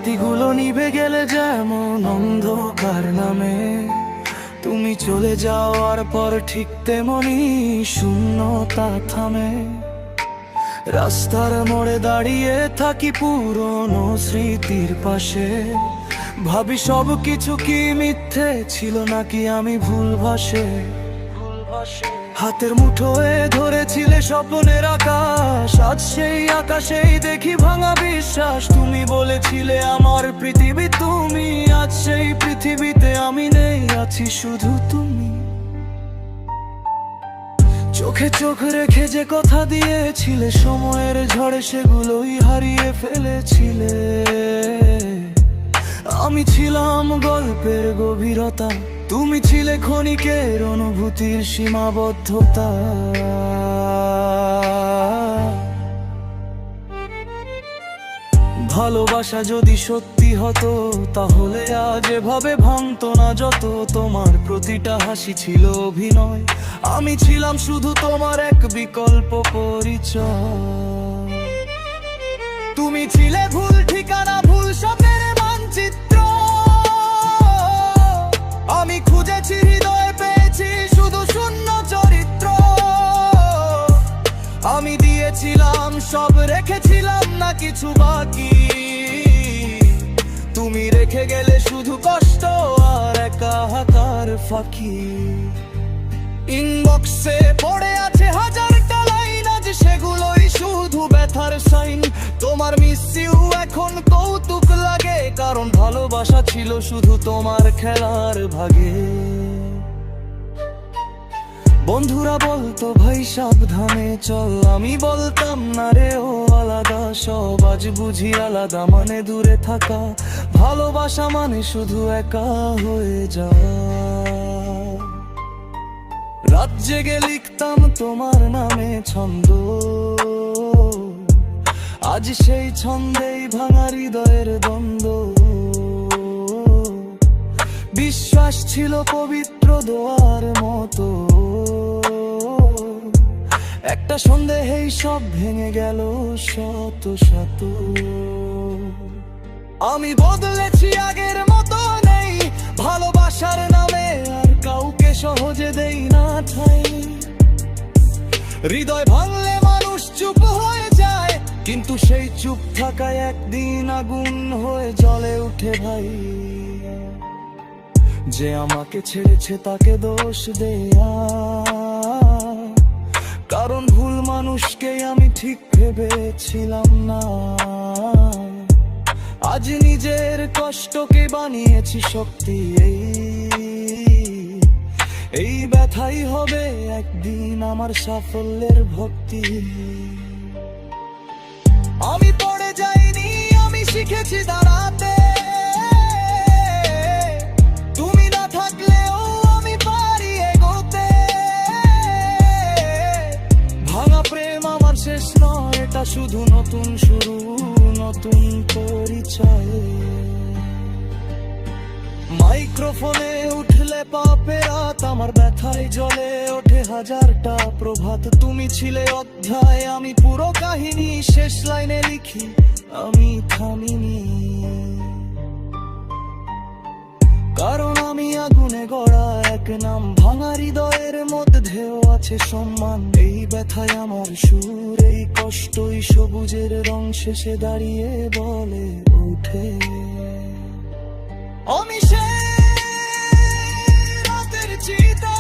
বাতিগুলো নিভে গেলে যেমন অন্ধকার নামে, তুমি চলে যাওয়ার পর ঠিক তেমনি শূন্যতা থামে। রাস্তার মোড়ে দাঁড়িয়ে থাকি পুরনো স্মৃতির পাশে, ভাবি সব কিছু কি মিথ্যে ছিল নাকি আমি ভুলভাসে। হাতের মুঠোয় ধরেছিলে স্বপ্নের আকাশ, আজ সেই আকাশেই দেখি ভাঙা বিশ্বাস। তুমি বলেছিলে আমার পৃথিবী তুমি, আজ সেই পৃথিবীতে আমি নেই, আছি শুধু তুমি। চোখে চোখ রেখে যে কথা দিয়েছিলে, সময়ের ঝড়ে সেগুলোই হারিয়ে ফেলেছিলে। আমি ছিলাম গল্পের গভীরতা, তুমি ছিলে ক্ষণিকের অনুভূতির সীমাবদ্ধতা। ভালোবাসা যদি সত্যি হতো, তাহলে আজ এভাবে ভাঙতো না যত। তোমার প্রতিটা হাসি ছিল অভিনয়, আমি ছিলাম শুধু তোমার এক বিকল্প পরিচয়। তুমি ছিলে ভুল ঠিকানা, ভুল স্বপ্নের মানচিত্র। আমি খুঁজেছি হৃদয়ে, পেয়েছি শুধু শূন্য চরিত্র। আমি দিয়েছিলাম সব, রেখেছিলাম না কিছু বাকি। তুমি রেখে গেলে শুধু কষ্ট আর একাকার ফাঁকি। ইনবক্সে পড়ে আছে হাজারটা লাইন, আজ সেগুলোই শুধু ব্যথার সাইন। তোমার মিস ইউ এখন কৌতুক লাগে, কারণ ভালোবাসা ছিল শুধু তোমার খেলার ভাগে। বন্ধুরা বলতো ভাই সাবধানে চল, আমি বলতাম না রে ও আলাদা সব। আজ বুঝি আলাদা মানে দূরে থাকা, ভালোবাসা মানে শুধু একা হয়ে যাওয়া। রাত জেগে লিখতাম তোমার নামে ছন্দ, আজ সেই ছন্দেই ভাঙা হৃদয়ের দ্বন্দ্ব। বিশ্বাস ছিল পবিত্র দোয়ার মতো, একটা সন্দেহেই সব ভেঙে গেল শত শত। আমি বদলেছি আগের মতো নেই, ভালোবাসার নামে আর কাউকে সহজে দেই না ঠাই। হৃদয় ভাঙলে মানুষ চুপ হয়ে যায়, কিন্তু সেই চুপ থাকায় একদিন আগুন হয়ে জ্বলে উঠে ভাই। যে আমাকে ছেড়েছে তাকে দোষ দেয়া, কারণ ভুল মানুষকেই আমি ঠিক ভেবেছিলাম না। আজ নিজের কষ্টকে বানিয়েছি শক্তি, এই ব্যথাই হবে একদিন আমার সাফল্যের ভক্তি। আমি পড়ে যাইনি, আমি শিখেছি দাঁড়াতে। তুমি না থাকলেও আমি পারি এগোতে। ভাঙা প্রেম আমার শেষ নয়, এটা শুধু নতুন শুরু, নতুন পরিচয়। মাইক্রোফোনে উঠলে পাপে রাত, আমার ব্যথায় জ্বলে ওঠে হাজারটা প্রভাত। তুমি ছিলে অধ্যায়, আমি পুরো কাহিনী, শেষ লাইনে লিখি আমি থামিনি। কারণ আমি আগুনে গড়া এক নাম, ভাঙা হৃদয়ের মধ্যেও আছে সম্মান। এই ব্যথায় আমার সুর, এই কষ্টই সবুজের রং শেষে দাঁড়িয়ে বলে উঠে আমি সে রাতের চিতা।